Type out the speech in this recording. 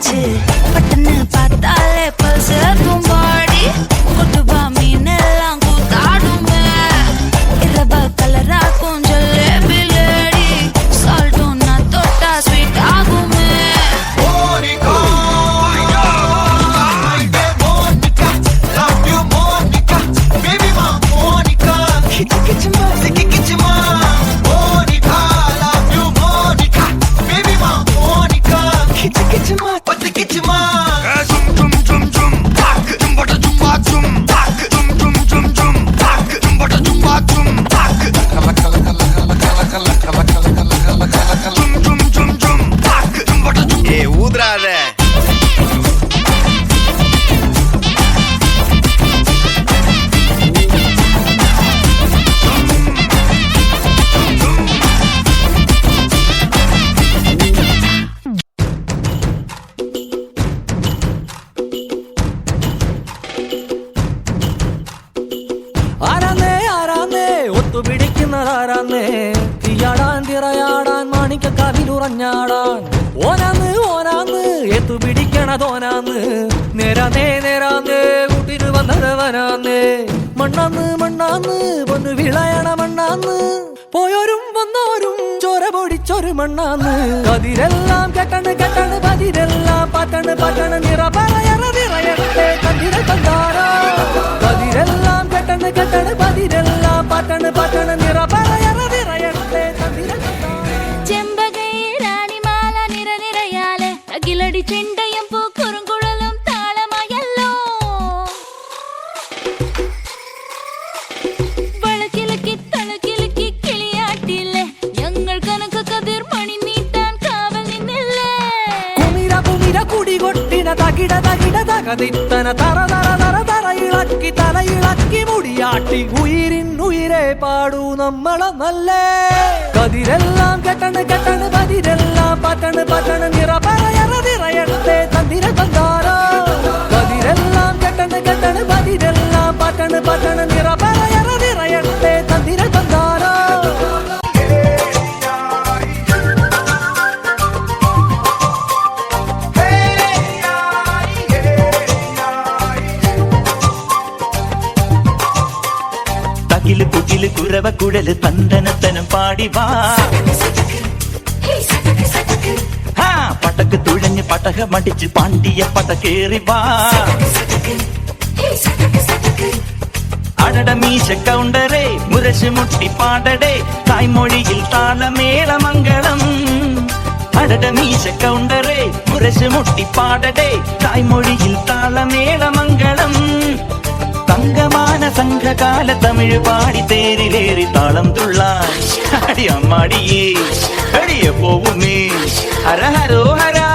ஆச்சு பட்டன்னு பார்த்தாலே பல்ஸ் தும்பாடி கொட்டுபா மீன் எல்லாம் கூத்தாடுமே இரவ கலரா கொஞ்சம் லேபிலேடி சால்ட்டும் நான் தொட்டா ஸ்வீட் ஆகுமே തീയാടാൻ തിറയാടാൻ മാണിക്കക്കാവിലുറഞ്ഞാടാൻ ഓനാന്ന് ഓനാന്ന് എത്തു പിടിക്കണതോനാന്ന് നേരാന്നേ നേരാന്നേ കൂട്ടിന് വന്നതവനാന്നേ മണ്ണാന്ന് മണ്ണാന്ന് പൊന്നു വിളയണ മണ്ണാന്ന് പോയോരും വന്നോരും ചോര പൊടിച്ചൊരു മണ്ണാന്ന് കതിരെല്ലാം കെട്ടണ് കെട്ടണ് പതിരെല്ലാം പറ്റണ് പറ്റണ് നിറ പറയണ നിറയട്ടെ കതിര കണ്ടാരോ കതിരെല്ലാം കെട്ടണ് കെട്ടണ് പതിരെല്ലാം പറ്റണ് പറ്റണ് നിറ പറയണ നിറയട്ടെ കതിര ചെമ്പകൈ റാണിമാല നിര നിറയാലെ അകിലടി ചെണ്ടയും പൂക്കുറുങ്കുഴലും താളമയല്ലോ വളക്കിലക്കി തളക്കിലക്കി കിളിയാട്ടില്ലേ ഞങ്ങൾ കനക കതിർ മണി നീട്ടാൻ കാവൽ നിന്നില്ലേ കുമിര കുമിര കുടി കൊട്ടിന തകിട തകിട തകതിത്തന തറ തറ തറ തറ ഇളക്കി തല ഇളക്കി മുടിയാട്ടി ഉയിരിൻ ഉയിരെ പാടൂ നമ്മളെ നല്ലേ കതിരെല്ലാം കെട്ടണ് കെട്ടണ് പതിരെല്ലാം പറ്റണ് പറ്റണ് നിറ പറയണ നിറയട്ടെ തന്തിര തന്താരോ കതിരെല്ലാം കെട്ടണ് കെട്ടണ് പതിരെല്ലാം പറ്റണ് പറ്റണ് നിറ പറയണ നിറയട്ടെ തന്തിര തന്താരോ തകില് പുകില് കുരവ കുഴല് തന്തനത്തനം പാടി വാ പടക്ക് തുഴഞ്ഞ് പടക മടിച്ച് പാണ്ടിയ പട കേറി വാ അടട മീശ കൗണ്ടറേ മുരശ് മുട്ടി പാടടേ തായ്മൊഴിയിൽ താളമേള മംഗളം അടട മീശ കൗണ്ടറേ മുരശ് മുട്ടി പാടടേ തായ്മൊഴിയിൽ താളമേള മംഗളം തങ്കമാന സംഘകാല തമിഴ് പാടി തേരിലേറി താളം തുള്ളാൻ അടി അമ്മാടിയേ അടിയ പോവുമേ ഹര ഹരോ ഹരാ